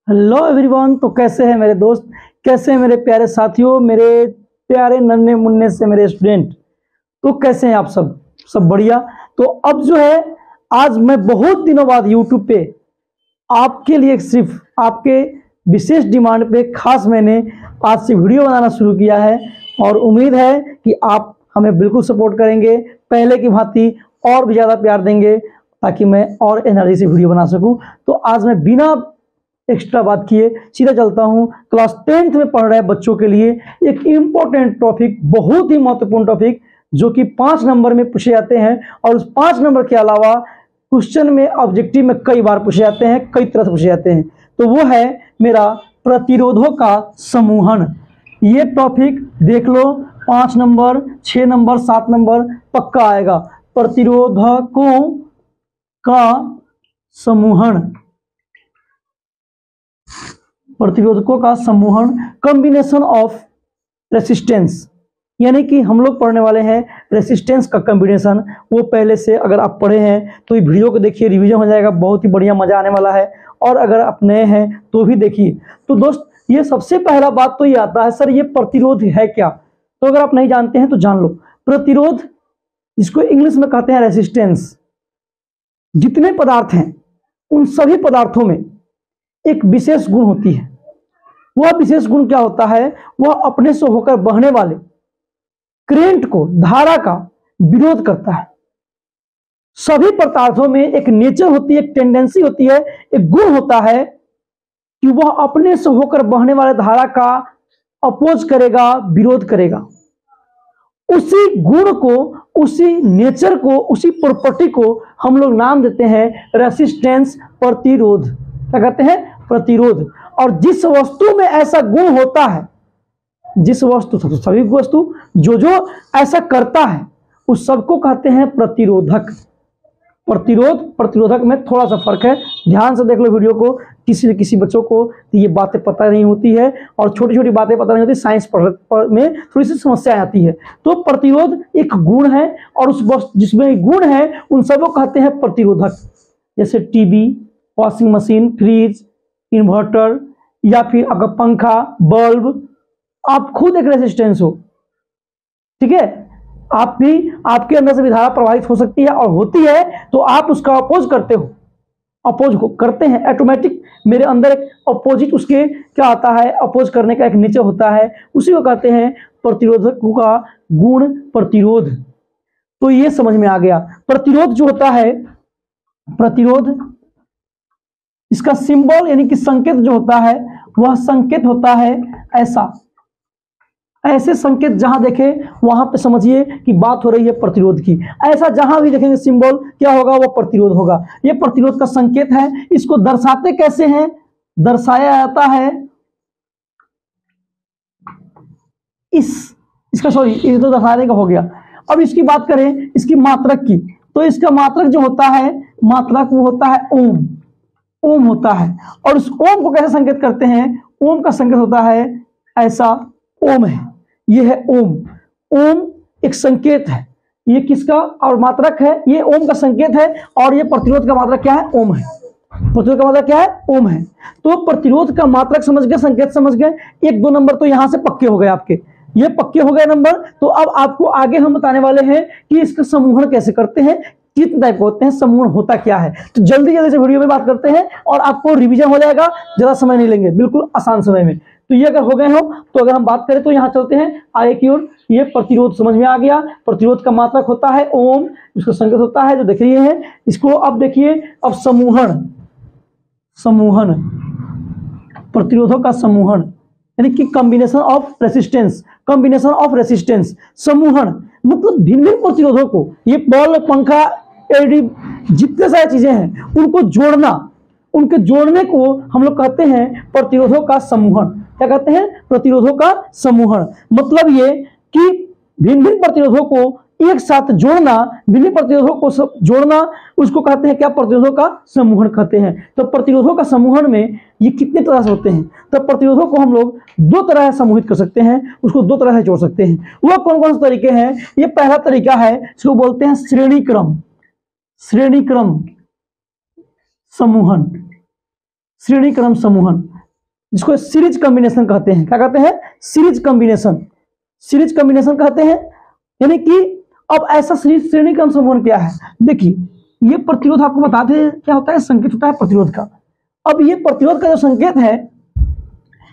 Hello everyone. तो कैसे हैं मेरे दोस्त, कैसे हैं मेरे प्यारे साथियों, मेरे प्यारे नन्हे मुन्ने से मेरे स्टूडेंट। तो कैसे हैं आप सब बढ़िया। तो अब जो है आज मैं बहुत दिनों बाद यूट्यूब पे आपके लिए सिर्फ आपके विशेष डिमांड पे खास मैंने आज से वीडियो बनाना शुरू किया है और उम्मीद है कि आप हमें बिल्कुल सपोर्ट करेंगे, पहले की भांति और भी ज़्यादा प्यार देंगे ताकि मैं और एनर्जी से वीडियो बना सकूं। तो आज मैं बिना एक्स्ट्रा बात किए सीधा चलता हूं क्लास 10th में पढ़ रहे बच्चों के लिए एक इम्पोर्टेंट टॉपिक, बहुत ही महत्वपूर्ण टॉपिक जो कि 5 नंबर में पूछे जाते हैं और उस 5 नंबर के अलावा क्वेश्चन में ऑब्जेक्टिव में कई बार पूछे जाते हैं, कई तरह से पूछे जाते हैं। तो वो है मेरा प्रतिरोधों का समूहन। ये टॉपिक देख लो, 5 नंबर 6 नंबर 7 नंबर पक्का आएगा। प्रतिरोधकों का समूहन, प्रतिरोधकों का समूहन, कॉम्बिनेशन ऑफ रेसिस्टेंस, यानी कि हम लोग पढ़ने वाले हैं रेसिस्टेंस का कॉम्बिनेशन। वो पहले से अगर आप पढ़े हैं तो ये वीडियो को देखिए, रिवीजन हो जाएगा, बहुत ही बढ़िया मजा आने वाला है। और अगर आप नए हैं तो भी देखिए। तो दोस्त ये सबसे पहला बात तो ये आता है, सर ये प्रतिरोध है क्या। तो अगर आप नहीं जानते हैं तो जान लो, प्रतिरोध जिसको इंग्लिश में कहते हैं रेसिस्टेंस, जितने पदार्थ हैं उन सभी पदार्थों में एक विशेष गुण होती है। वह विशेष गुण क्या होता है, वह अपने से होकर बहने वाले करंट को, धारा का विरोध करता है। सभी पदार्थों में एक नेचर होती है, एक टेंडेंसी होती है, एक गुण होता है कि वह अपने से होकर बहने वाले धारा का अपोज करेगा, विरोध करेगा। उसी गुण को, उसी नेचर को, उसी प्रॉपर्टी को हम लोग नाम देते हैं रेसिस्टेंस, प्रतिरोध। क्या कहते हैं? प्रतिरोध। और जिस वस्तु में ऐसा गुण होता है, जिस वस्तु, सभी वस्तु जो ऐसा करता है उस सबको कहते हैं प्रतिरोधक। प्रतिरोध प्रतिरोधक में थोड़ा सा फर्क है, ध्यान से देख लो वीडियो को। किसी बच्चों को तो ये बातें पता नहीं होती है और छोटी छोटी बातें पता नहीं होती, साइंस में थोड़ी सी समस्या आती है। तो प्रतिरोध एक गुण है और उस वस्तु जिसमें गुण है उन सबको कहते हैं प्रतिरोधक। जैसे TV, washing machine, fridge, inverter या फिर अगर पंखा, बल्ब, आप खुद एक रेजिस्टेंस हो, ठीक है। आप भी, आपके अंदर से भी धारा प्रवाहित हो सकती है और होती है तो आप उसका अपोज करते हो, अपोज करते हैं ऑटोमेटिक। मेरे अंदर एक अपोजिट उसके क्या आता है, अपोज करने का एक नेचर होता है, उसी को कहते हैं प्रतिरोधक का गुण, प्रतिरोध। तो ये समझ में आ गया। प्रतिरोध जो होता है, प्रतिरोध इसका सिंबल यानी कि संकेत जो होता है वह संकेत होता है ऐसा, ऐसे संकेत जहां देखे वहां पे समझिए कि बात हो रही है प्रतिरोध की। ऐसा जहां भी देखेंगे सिंबल क्या होगा, वह प्रतिरोध होगा। यह प्रतिरोध का संकेत है। इसको दर्शाते कैसे हैं, दर्शाया जाता है इसका सॉरी, ये तो दर्शाने का हो गया। अब इसकी बात करें इसकी मात्रक की, तो इसका मात्रक जो होता है, मात्रक वो होता है ओम, ओम होता है। और उस ओम को कैसे संकेत करते हैं, ओम का संकेत होता है ऐसा, ओम है, ये है ओम। ओम एक संकेत है, ये किसका और मात्रक है, ये ओम का संकेत है। और ये प्रतिरोध का मात्रक क्या है, ओम है। प्रतिरोध का मात्रक क्या है, ओम है। तो प्रतिरोध का मात्रक समझ गए, संकेत समझ गए। 1-2 नंबर तो यहां से पक्के हो गए आपके, ये पक्के हो गए नंबर। तो अब आपको आगे हम बताने वाले हैं कि इसका समूहन कैसे करते हैं, कितने टाइप होते हैं, समूहन होता क्या है। तो जल्दी जल्दी से वीडियो में बात करते हैं और आपको रिवीजन हो जाएगा, ज्यादा समय नहीं लेंगे, बिल्कुल आसान समय में। तो ये अगर हो गए हो तो अगर हम बात करें तो यहाँ चलते हैं आगे की ओर। ये प्रतिरोध समझ में आ गया। प्रतिरोध का मात्रक होता है ओम, इसका संकेत होता है जो देख रहे हैं इसको। अब देखिए, अब समूहन, समूहन, प्रतिरोधों का समूहन यानी कि combination of resistance, combination of resistance. समूहन मतलब भिन्न भिन्न प्रतिरोधों को, ये बल्ब, पंखा, एलईडी, जितने सारी चीजें हैं उनको जोड़ना, उनके जोड़ने को हम लोग कहते हैं प्रतिरोधों का समूहन। क्या कहते हैं, प्रतिरोधों का समूहन। मतलब ये कि भिन्न भिन्न प्रतिरोधों को एक साथ जोड़ना, भिन्न प्रतिरोधों को जोड़ना, उसको कहते हैं क्या, प्रतिरोधों का समूहन कहते हैं। तो प्रतिरोधों का समूहन में ये कितने तरह से होते हैं, तो प्रतिरोधों को हम लोग 2 तरह से समूहित कर सकते हैं, उसको 2 तरह से जोड़ सकते हैं। वह कौन कौन से तरीके हैं, ये पहला तरीका है, इसको बोलते हैं श्रेणी क्रम, श्रेणी क्रम समूहन। श्रेणी क्रम समूहन जिसको सीरीज कॉम्बिनेशन कहते हैं। क्या कहते हैं? Series combination. सीरीज कॉम्बिनेशन कहते हैं। यानी कि अब ऐसा श्रेणी क्रम समूहन क्या है? देखिए, ये प्रतिरोध आपको बताते हैं क्या होता है, संकेत होता है प्रतिरोध का। अब ये प्रतिरोध का जो संकेत है,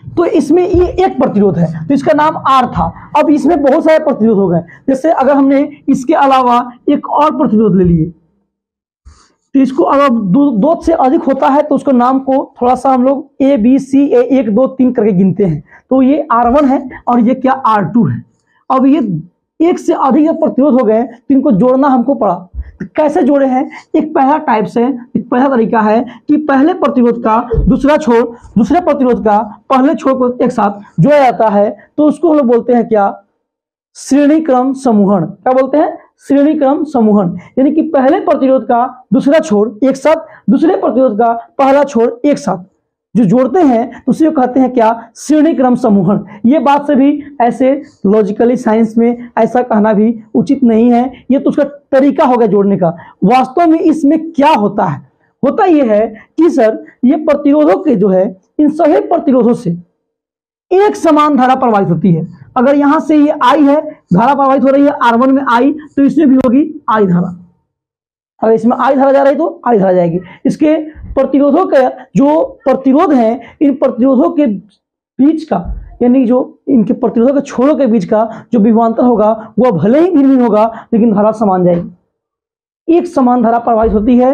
तो इसमें ये एक प्रतिरोध है, तो इसका नाम R था। अब इसमें बहुत सारे प्रतिरोध हो गए। जैसे अगर हमने इसके अलावा एक और प्रतिरोध ले लिए, तो इसको अगर दो से अधिक होता है तो उसको नाम को थोड़ा सा हम लोग A A 1 2 3 करके गिनते हैं। तो ये R1 है और ये क्या R2 है। अब ये एक से अधिक प्रतिरोध हो गए तो इनको जोड़ना हमको पड़ा। तो कैसे जोड़े हैं? एक पहला टाइप से, एक पहला तरीका है कि पहले प्रतिरोध का दूसरा छोर, दूसरे प्रतिरोध का पहले छोर को एक साथ जोड़ा जाता है, तो उसको हम लोग बोलते हैं क्या? श्रेणी क्रम समूहन। क्या बोलते हैं? श्रेणी क्रम समूहन। यानी कि पहले प्रतिरोध का दूसरा छोर एक साथ, दूसरे प्रतिरोध का पहला छोर एक साथ जो जोड़ते हैं उसी को कहते हैं क्या? श्रेणी क्रम समूहन। ये बात से भी ऐसे लॉजिकली साइंस में ऐसा कहना भी उचित नहीं है, ये तो उसका तरीका हो गया जोड़ने का। वास्तव में इसमें क्या होता है? होता यह है कि सर ये प्रतिरोधों के जो है, इन सभी प्रतिरोधों से एक समान धारा प्रवाहित होती है। अगर यहां से ये I है, धारा प्रवाहित हो रही है R1 में I, तो इसमें भी होगी I धारा। अगर इसमें I धारा जा रही तो I धारा जाएगी। इसके प्रतिरोधों का जो प्रतिरोध है, इन प्रतिरोधों के बीच का, यानी जो इनके प्रतिरोधों के छोरों के बीच का जो विभवांतर होगा वह भले ही भिन्न भिन्न होगा लेकिन धारा समान जाएगी। एक समान धारा प्रवाहित होती है।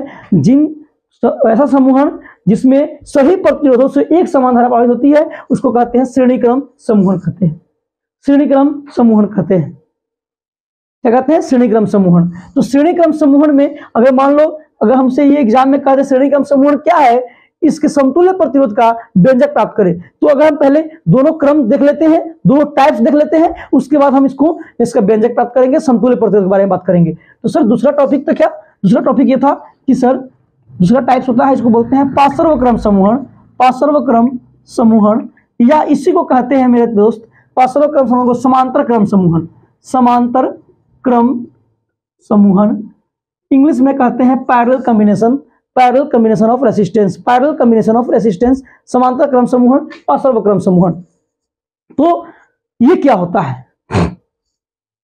ऐसा समूहन जिसमें सभी प्रतिरोधों से एक समान धारा प्रवाहित होती है उसको कहते हैं श्रेणी क्रम समूहन कहते हैं। श्रेणी क्रम समूहन कहते हैं। क्या कहते हैं? श्रेणी क्रम समूहन। तो श्रेणी क्रम समूहन में अगर मान लो, अगर हमसे ये एग्जाम में कहते हैं श्रेणी क्रम समूहन क्या है, इसके समतुल्य प्रतिरोध का व्यंजक प्राप्त करें, तो अगर हम पहले दोनों क्रम देख लेते हैं, दोनों टाइप्स देख लेते हैं, उसके बाद हम इसका व्यंजक प्राप्त करेंगे, समतुल्य प्रतिरोध के बारे में बात करेंगे। तो सर दूसरा टॉपिक तो क्या? दूसरा टॉपिक ये था कि सर दूसरा टाइप्स होता है, इसको बोलते हैं पार्श्वक्रम समूहन। पार्श्वक्रम समूहन, या इसी को कहते हैं मेरे दोस्त, पार्श्वक्रम समूहन को समांतर क्रम समूहन। समांतर क्रम समूहन इंग्लिश में कहते हैं parallel combination. Parallel combination of resistance. Parallel combination of resistance, समांतर क्रम समूहन, पार्श्वक्रम समूहन। तो ये क्या होता है?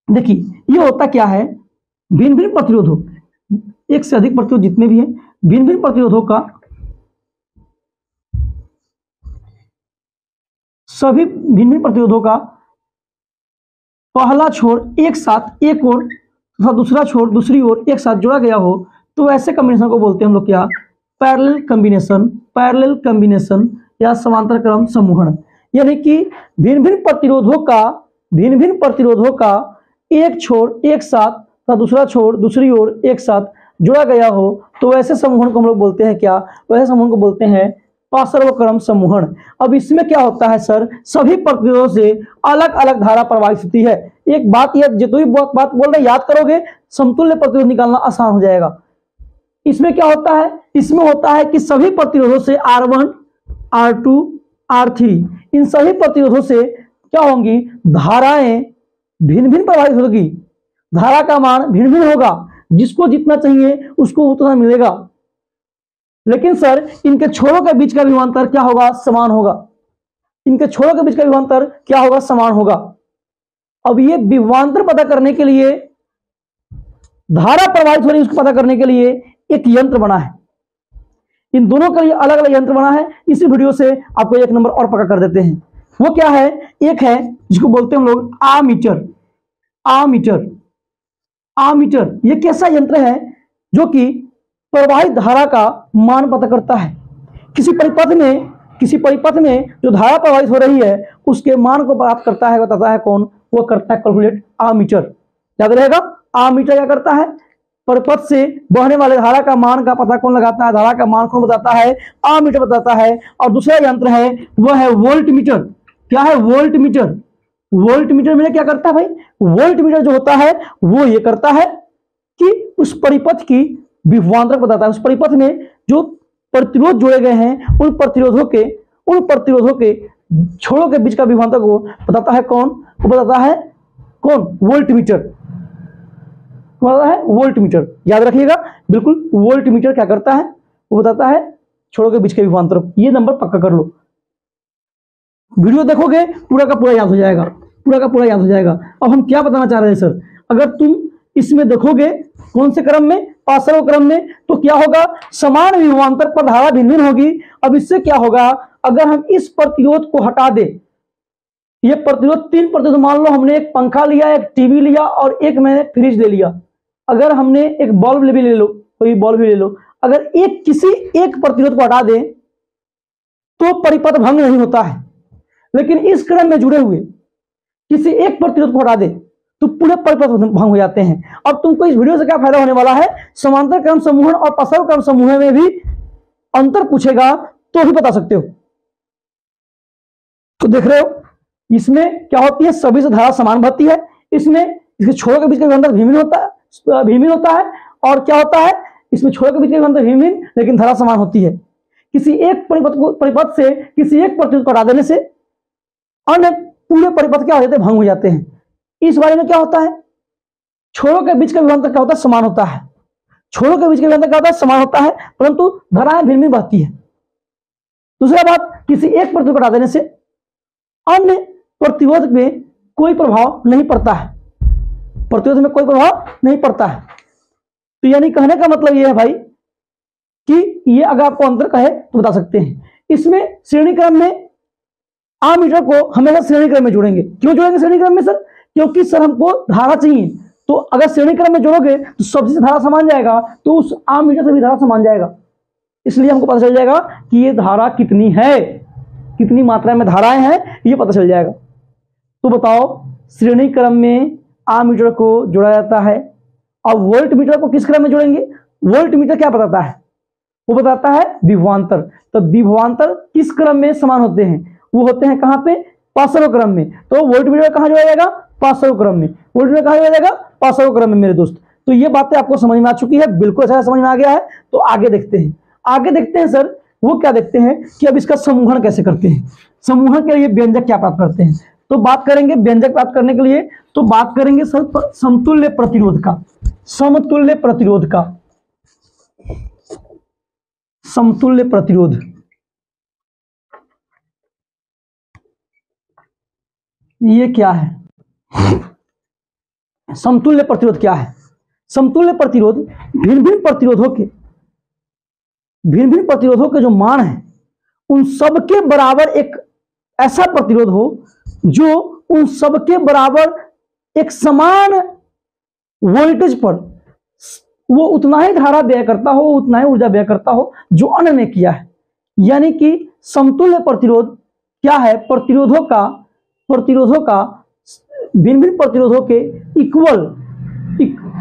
देखिए, ये होता क्या है, भिन्न भिन्न प्रतिरोधों, एक से अधिक प्रतिरोध जितने भी हैं, भिन्न भिन्न प्रतिरोधों का, सभी भिन्न भिन्न प्रतिरोधों का पहला छोर एक साथ एक ओर तथा दूसरा छोर दूसरी ओर एक साथ जोड़ा गया हो, तो ऐसे कॉम्बिनेशन को बोलते हैं हम लोग क्या? Parallel combination. पैरेलल कॉम्बिनेशन या समांतर क्रम समूहन। यानी कि भिन्न भिन्न प्रतिरोधों का एक छोर एक साथ तथा दूसरा छोर दूसरी ओर एक साथ जोड़ा गया हो, तो ऐसे समूहन को हम लोग बोलते हैं क्या? वैसे समूहन को बोलते हैं पार्श्वक्रम समूहन। अब इसमें क्या होता है सर? सभी प्रतिरोधों से अलग अलग धारा प्रवाहित होती है। एक बात यह, जितनी बात बोल रहे याद करोगे, समतुल्य प्रतिरोध निकालना आसान हो जाएगा। इसमें क्या होता है? इसमें होता है कि सभी प्रतिरोधों से R1, R2, R3, इन सभी प्रतिरोधों से क्या होंगी? धाराएं भिन्न भिन्न प्रवाहित होगी। धारा का मान भिन्न भिन्न होगा, जिसको जितना चाहिए उसको उतना मिलेगा। लेकिन सर इनके छोरों के बीच का विभवांतर क्या होगा? समान होगा। इनके छोरों के बीच का विभवांतर क्या होगा? समान होगा। अब ये विभवांतर पता करने के लिए, धारा प्रवाहित हो रही है उसको पता करने के लिए एक यंत्र बना है। इन दोनों के लिए अलग अलग यंत्र बना है। इसी वीडियो से आपको एक नंबर और पक्का कर देते हैं। वो क्या है? एक है जिसको बोलते हैं हम लोग आमीटर। आमीटर, आमीटर ये कैसा यंत्र है जो कि प्रवाहित धारा का मान पता करता है। किसी परिपथ में जो धारा प्रवाहित हो रही है उसके मान को प्राप्त करता है, बताता है कौन? वो करता है कैलकुलेट आमीटर। याद रहेगा, आमीटर क्या करता है? परिपथ से बहने वाले धारा का मान का पता कौन लगाता है? धारा का मान कौन बताता है? आमीटर बताता है। और दूसरा यंत्र है वह है वोल्टमीटर। क्या है? वोल्टमीटर। वोल्टमीटर में क्या करता है भाई? वोल्टमीटर जो होता है वो ये करता है कि उस परिपथ की विभवांतर बताता है। उस परिपथ में जो प्रतिरोध जोड़े गए हैं उन प्रतिरोधों के छोरों के बीच का विभवांतर को बताता है कौन? वो बताता है कौन? वोल्टमीटर। बताता है वोल्टमीटर। याद रखिएगा बिल्कुल, वोल्टमीटर क्या करता है? वो बताता है छोरों के बीच के विभवांतर। ये नंबर पक्का कर लो। वीडियो देखोगे पूरा का पूरा याद हो जाएगा, पूरा का पूरा याद हो जाएगा। अब हम क्या बताना चाह रहे हैं सर, अगर तुम इसमें देखोगे कौन से क्रम में, पार्श्व क्रम में, तो क्या होगा, समान विभवांतर पर धारा भिन्न भिन्न होगी। अब इससे क्या होगा, अगर हम इस प्रतिरोध को हटा दें, ये प्रतिरोध 3 प्रतिरोध, मान लो हमने एक पंखा लिया, एक टीवी लिया और एक मैंने फ्रिज ले लिया, अगर हमने एक बल्ब भी ले लो, कोई बल्ब भी ले लो, अगर किसी एक प्रतिरोध को हटा दें तो परिपथ भंग नहीं होता है, लेकिन इस क्रम में जुड़े हुए किसी एक प्रतिरोध को हटा दे तो पूरे परिपथ भंग हो जाते हैं। अब तुमको इस वीडियो से क्या फायदा होने वाला है, समांतर क्रम समूहन और पार्श्व क्रम समूह में भी अंतर पूछेगा तो ही बता सकते हो। तो देख रहे हो इसमें क्या होती है, सभी से धारा समान बहती है, इसमें इसके छोरों के बीच का अंतर भिन्न होता है, और क्या होता है, इसमें छोरों के बीच का अंतर भिन्न लेकिन धारा समान होती है। किसी एक परिपथ से किसी एक प्रतिरोध को हटा देने से अन्य पूरे परिपथ क्या हो जाते हैं, भंग हो जाते हैं। इस बारे में क्या होता है, छोरों के बीच का विभवांतर क्या होता है, समान होता है, छोरों के बीच का विभवांतर क्या होता है, समान होता है, परंतु धाराएं भिन्न भिन्न बहती है। दूसरा बात, किसी एक प्रतिरोध को हटा देने से अन्य प्रतिरोध में कोई प्रभाव नहीं पड़ता है, प्रतिरोध में कोई प्रभाव नहीं पड़ता है। तो यानी कहने का मतलब यह है भाई कि ये अगर आपको अंतर कहे तो बता सकते हैं। इसमें श्रेणी क्रम में आमीटर को हमेशा श्रेणी क्रम में जोड़ेंगे। क्यों जोड़ेंगे श्रेणी क्रम में सर, क्योंकि सर हमको धारा चाहिए, तो अगर श्रेणी क्रम में जोड़ोगे तो सबसे धारा समान जाएगा, तो उस आमीटर से भी धारा समान जाएगा, इसलिए हमको पता चल जाएगा कि ये धारा कितनी है, कितनी मात्रा में धाराएं हैं, ये पता चल जाएगा। तो बताओ, श्रेणी क्रम में आमीटर को जोड़ा जाता है। अब वोल्ट मीटर को किस क्रम में जोड़ेंगे, वोल्ट मीटर क्या बताता है, वो बताता है विभवांतर। तो विभवांतर किस क्रम में समान होते हैं, वो होते हैं कहां पे, पार्श्व क्रम में। तो वोल्ट मीटर कहां जोड़ा जाएगा, पार्श्व क्रम में। वोल्ट मीटर कहां जोड़ा जाएगा, पार्श्व क्रम में मेरे दोस्त। तो ये बातें आपको समझ में आ चुकी है, बिल्कुल अच्छा समझ में आ गया है। तो आगे देखते हैं सर, वो क्या देखते हैं कि अब इसका समूहन कैसे करते हैं, समूहन के लिए व्यंजक क्या प्राप्त करते हैं। तो बात करेंगे व्यंजक प्राप्त करने के लिए, तो बात करेंगे सर समतुल्य प्रतिरोध का, समतुल्य प्रतिरोध का, समतुल्य प्रतिरोध। ये क्या है, समतुल्य प्रतिरोध क्या है, समतुल्य प्रतिरोध भिन्न भिन्न प्रतिरोधों के जो मान है उन सबके बराबर एक ऐसा प्रतिरोध हो जो उन सबके बराबर एक समान वोल्टेज पर वो उतना ही धारा व्यय करता हो, उतना ही ऊर्जा व्यय करता हो जो अन्य ने किया है। यानी कि समतुल्य प्रतिरोध क्या है, प्रतिरोधों का भिन्न भिन्न प्रतिरोधों के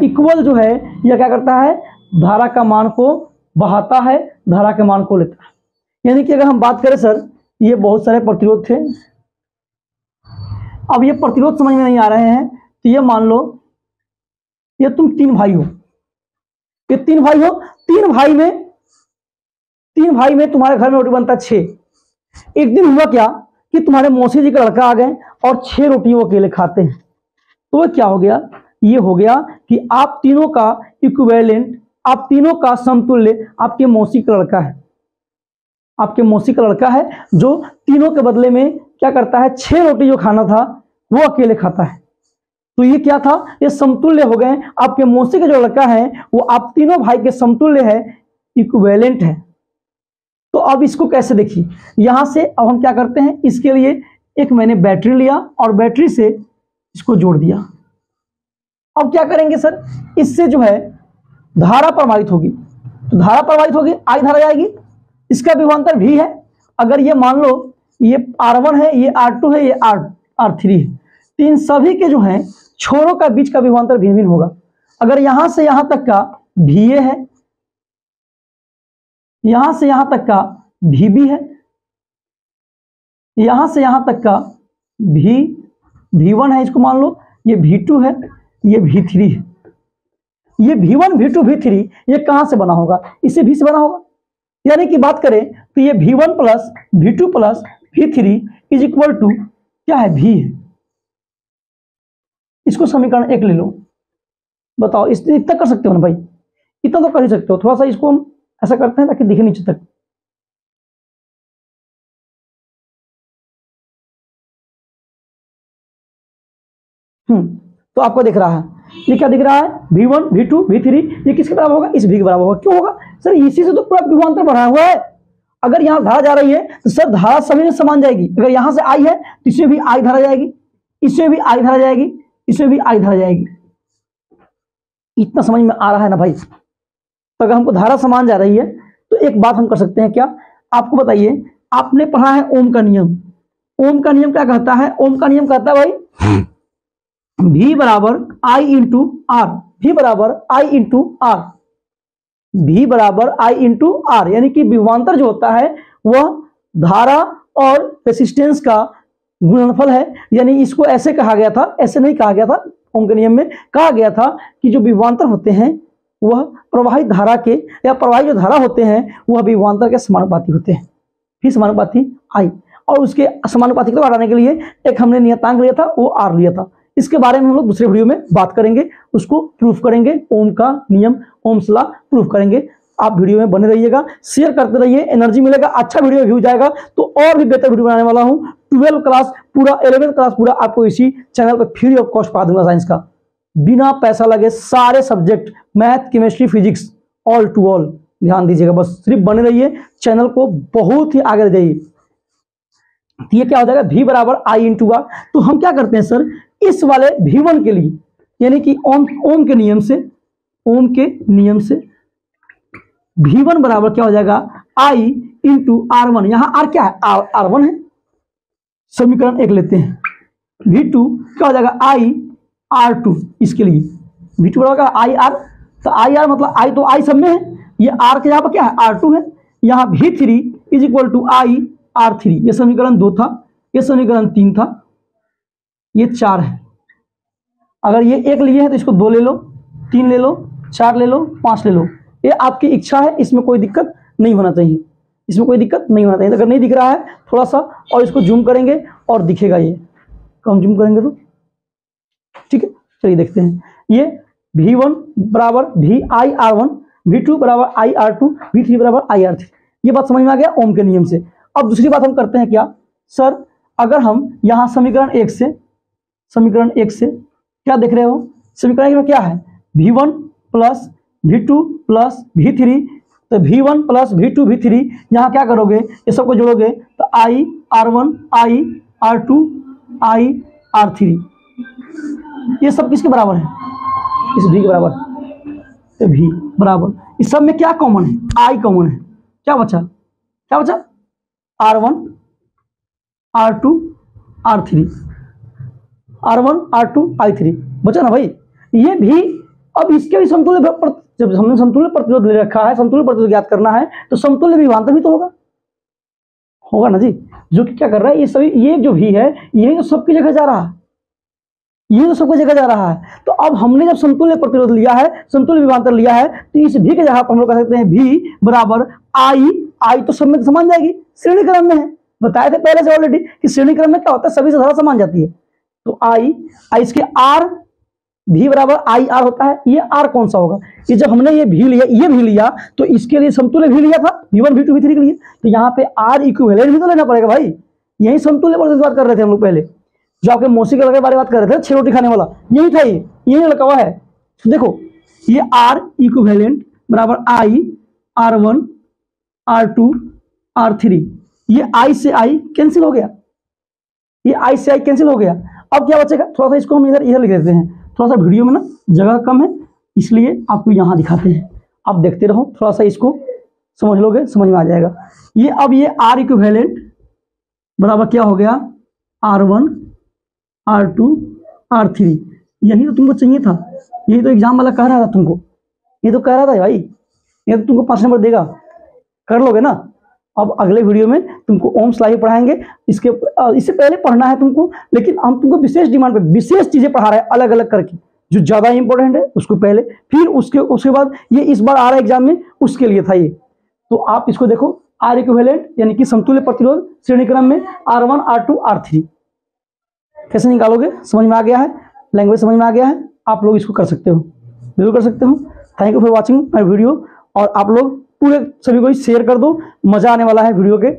इक्वल जो है यह क्या करता है, धारा का मान को बढ़ाता है, धारा के मान को लेता है। यानी कि अगर हम बात करें सर, ये बहुत सारे प्रतिरोध थे, अब ये प्रतिरोध समझ में नहीं आ रहे हैं, तो ये मान लो ये तुम 3 भाई हो, ये 3 भाई हो, 3 भाई में तुम्हारे घर में रोटी बनता 6। एक दिन हुआ क्या कि तुम्हारे मौसी जी का लड़का आ गए और 6 रोटी वो अकेले खाते हैं। तो क्या हो गया, ये हो गया कि आप तीनों का इक्विवेलेंट, आप तीनों का समतुल्य आपके मौसी का लड़का है, आपके मौसी का लड़का है जो तीनों के बदले में क्या करता है, 6 रोटी जो खाना था वो अकेले खाता है। तो ये क्या था, ये समतुल्य हो गए, आपके मौसी का जो लड़का है वो आप तीनों भाई के समतुल्य है, इक्विवेलेंट है। तो अब इसको कैसे देखिए, यहां से अब हम क्या करते हैं, इसके लिए एक मैंने बैटरी लिया और बैटरी से इसको जोड़ दिया। अब क्या करेंगे सर, इससे जो है धारा प्रवाहित होगी, तो धारा प्रवाहित होगी, आई धारा जाएगी, इसका विभवांतर भी है। अगर ये मान लो ये R1 है, ये R2 है, ये R3 है, तो इन सभी के जो है छोरों का बीच का विभवांतर भिन्न भिन्न होगा। अगर यहां से यहां तक का VA है, यहां से यहां तक का VB है, यहां से यहां तक का V1 है, इसको मान लो ये V2 है, ये V3 है। ये V1 V2 V3 ये कहां से बना होगा, इसे V से बना होगा। यानी कि बात करें तो ये V1 plus V2 plus V3 is equal to क्या है, V है। इसको समीकरण 1 ले लो। बताओ, इतना कर सकते हो ना भाई, इतना तो कर ही सकते हो। थोड़ा सा इसको हम ऐसा करते हैं ताकि दिखे नीचे तक। तो आपको दिख रहा है, ये क्या दिख रहा है, V1 V2 V3, ये किसके बराबर होगा, इस V के बराबर होगा। क्यों होगा सर, इसी से तो पूरा विभवांतर बढ़ा हुआ है। अगर यहाँ धारा जा रही है तो सर धारा सभी में समान जाएगी। अगर यहाँ से I है तो इसमें भी I धारा जाएगी, इसमें भी I धारा जाएगी, इसमें भी I धारा जाएगी। इतना समझ में आ रहा है ना भाई। तो अगर हमको धारा समान जा रही है तो एक बात हम कर सकते हैं, क्या आपको बताइए, आपने पढ़ा है ओम का नियम। ओम का नियम क्या कहता है, ओम का नियम कहता है भाई V बराबर I इंटू आर, V बराबर I इंटू आर, V बराबर I इंटू आर, यानी कि विभवांतर जो होता है वह धारा और रेसिस्टेंस का गुणनफल है। यानी इसको ऐसे कहा गया था, ऐसे नहीं कहा गया था, ओम के नियम में कहा गया था कि जो विभवांतर होते हैं वह प्रवाहित धारा के या प्रवाहित जो धारा होते हैं वह विभवांतर के समानुपाती होते हैं। फिर समानुपाती I, और उसके समानुपाती को हटाने के लिए एक हमने नियतांक लिया था, वो R लिया था। इसके बारे में हम लोग दूसरे वीडियो में बात करेंगे, उसको प्रूफ करेंगे, ओम का नियम, ओम्स लॉ प्रूफ करेंगे। आप वीडियो में बने रहिएगा, शेयर करते रहिए, एनर्जी मिलेगा, अच्छा वीडियो व्यू जाएगा तो और भी बेहतर वीडियो बनाने वाला हूं। 12 क्लास पूरा, 11th क्लास पूरा आपको इसी चैनल पर फ्री ऑफ कॉस्ट पढ़ा दूंगा, साइंस का बिना पैसा लगे सारे subject, math chemistry physics all to all. ध्यान दीजिएगा, बस सिर्फ बने रहिए, चैनल को बहुत ही आगे ले जाइए। ये क्या हो जाएगा, V बराबर I इंटू आर। तो हम क्या करते हैं सर, इस वाले V1 के लिए, यानी कि ओम के नियम से, ओम के नियम से V1 बराबर क्या हो जाएगा, I इंटू R1। यहां R क्या है, R1 है। समीकरण 1 लेते हैं, V2 क्या हो जाएगा, I R2। इसके लिए V2 बराबर I R, तो I R मतलब I तो I सब में है, ये R के यहाँ पर क्या है, R2 है। यहाँ V3 is equal to I R3। ये समीकरण 2 था, ये समीकरण 3 था, ये 4 है। अगर ये 1 लिए हैं तो इसको 2 ले लो, 3 ले लो, 4 ले लो, 5 ले लो, ये आपकी इच्छा है, इसमें कोई दिक्कत नहीं होना चाहिए, इसमें कोई दिक्कत नहीं होना चाहिए। अगर नहीं दिख रहा है थोड़ा सा और इसको जूम करेंगे और दिखेगा, ये कम जूम करेंगे तो ठीक है। चलिए देखते हैं, ये V1 बराबर VI R1, V2 बराबर I R2, V3 बराबर I R3। ये बात समझ में आ गया ओम के नियम से। अब दूसरी बात हम करते हैं, क्या सर, अगर हम यहाँ समीकरण 1 से, समीकरण 1 से क्या देख रहे हो, समीकरण 1 में क्या है, V1 plus V2 plus V3, तो V1 प्लस V2 V3, यहाँ क्या करोगे, ये सबको जोड़ोगे तो I R1 I R2 I R3, ये सब किसके बराबर है, इस V के बराबर। तो V बराबर, इस सब में क्या कॉमन है, I कॉमन है, क्या बचा, क्या बचा, R1 R2 R3, R1 R2 I3 बचा ना भाई। ये भी, अब इसके भी समतुल्य, जब हमने समतुल्य प्रतिरोध ले रखा है, समतुल्य प्रतिरोध ज्ञात करना है तो समतुल्य विभवांतर भी तो होगा, होगा ना जी। जो कि क्या कर रहा है, ये सभी, ये जो भी है यही तो सबकी जगह जा रहा है, ये तो सबकी जगह जा रहा है। तो अब हमने जब समतुल्य प्रतिरोध लिया है, समतुल्य विभवांतर लिया है, तो इस V के जगह पर हम लोग कह सकते हैं V बराबर I तो सब में समान जाएगी, श्रेणी क्रम में है, बताए थे पहले से ऑलरेडी कि श्रेणी क्रम में क्या होता है, सभी से धारा समान जाती है। तो I इसके R, V बराबर I R होता है। ये R कौन सा होगा, ये जब हमने ये V लिया, ये भी लिया, तो इसके लिए समतुल्य V लिया था, V1 V2 V3 के लिए, तो यहाँ पे R इक्विवेलेंट भी तो लेना पड़ेगा भाई। यही समतुल्य प्रतिरोध बात कर रहे थे हम लोग पहले, जो आपके मौसी के लड़के बारे बात कर रहे थे, 6 रोटी खाने वाला, यही था, यही लड़का हुआ है। तो देखो, ये R इक्विवेलेंट बराबर I R1 R2 R3, ये I से I कैंसिल हो गया, ये I से I कैंसिल हो गया। अब क्या बचेगा, थोड़ा सा इसको हम इधर लिख देते हैं, थोड़ा सा वीडियो में ना जगह कम है इसलिए आपको यहाँ दिखाते हैं, आप देखते रहो, थोड़ा सा इसको समझ लोगे, समझ में आ जाएगा। ये अब ये R इक्विवेलेंट बराबर क्या हो गया, R1 R2 R3, यही तो तुमको चाहिए था, यही तो एग्जाम वाला कह रहा था तुमको, ये तो कह रहा था भाई, ये तो तुमको 5 नंबर देगा, कर लोगे ना। अब अगले वीडियो में तुमको ओम्स लॉ पढ़ाएंगे, इससे पहले पढ़ना है तुमको, लेकिन हम तुमको विशेष डिमांड पे विशेष चीजें पढ़ा रहे हैं अलग अलग करके, जो ज्यादा इंपॉर्टेंट है उसको पहले, फिर उसके बाद ये इस बार आ रहा है एग्जाम में, उसके लिए था ये। तो आप इसको देखो, R इक्विवेलेंट यानी कि समतुल्य प्रतिरोध श्रेणी क्रम में R1 R2 R3 कैसे निकालोगे, समझ में आ गया है, लैंग्वेज समझ में आ गया है, आप लोग इसको कर सकते हो, बिल्कुल कर सकते हो। Thank you for watching my video, और आप लोग पूरे सभी को शेयर कर दो, मजा आने वाला है वीडियो के।